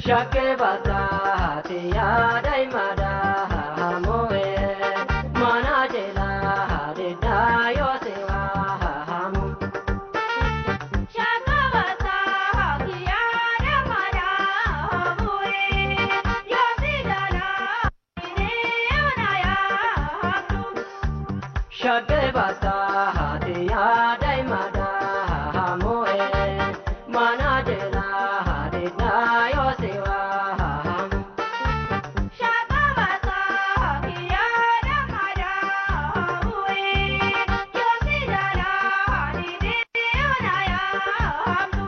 Shake bata tiya dai mada hamoe mana jela de da yo sewa hamu. Shake bata tiya dai mada hamoe yo si dala ne ona ya hamu. Shake bata tiya dai mada hamoe mana jela de da yo sewa hamu. Shake bata tiya dai mada hamoe yo si dala ne ona ya hamu.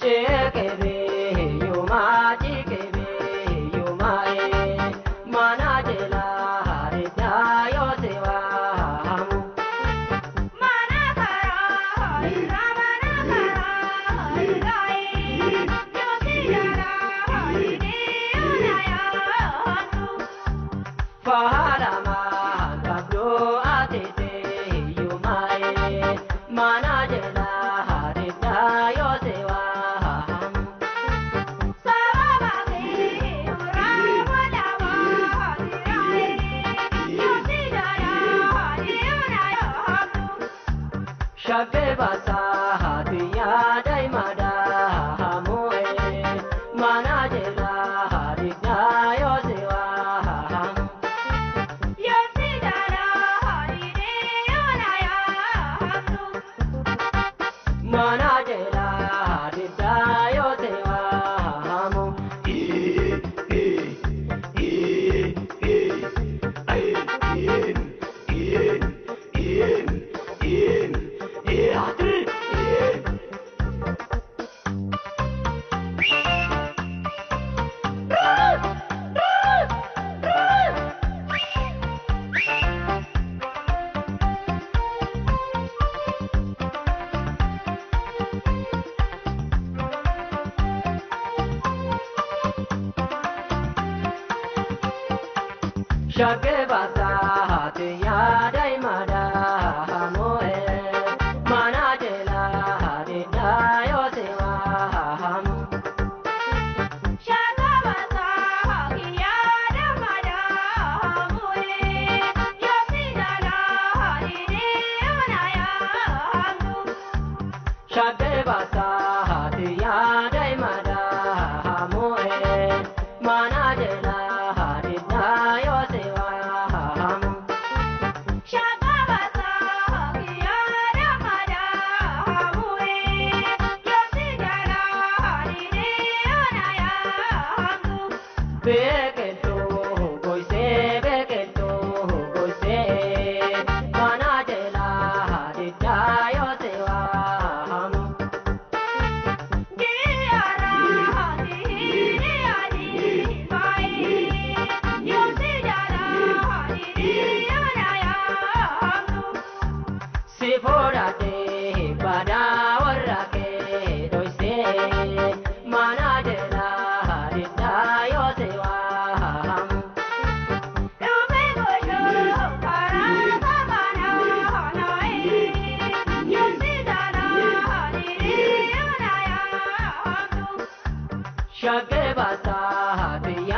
Chekebe yuma chekebe yuma mana jela de da yo sewa hamu. Mana kara ramana kara gai yo si dala ne ona ya hamu. Faharama kabdo atete yumae mana jela harita yo sewa hamu. Sababa ke ramana gai yo si dala ne ona ya hamu. Shake basa hatiya dai mada hamu mana jela harita yo sewa hamu. Yo si dala ne ona ya hamu. Mana jela harita yo sewa hamu. Shake basa hatiya dai mada hamoe mana jela harita yo sewa hamu. Shake bata kiya da mada hamoe yo si dala ne ona ya hamu. Shake basa hatiya dai mada hamoe mana jela harita yo sewa hamu. Shake bata kiya da mada hamoe yo si dala ne ona ya hamu. Beketo goise beketo goise mana jela harita yo sewa hamu. Diara di mai yo si dala ne ona ya hamu. Sifora te pada warake doise mana jela harita yo sewa hamu. Shake basa hatiya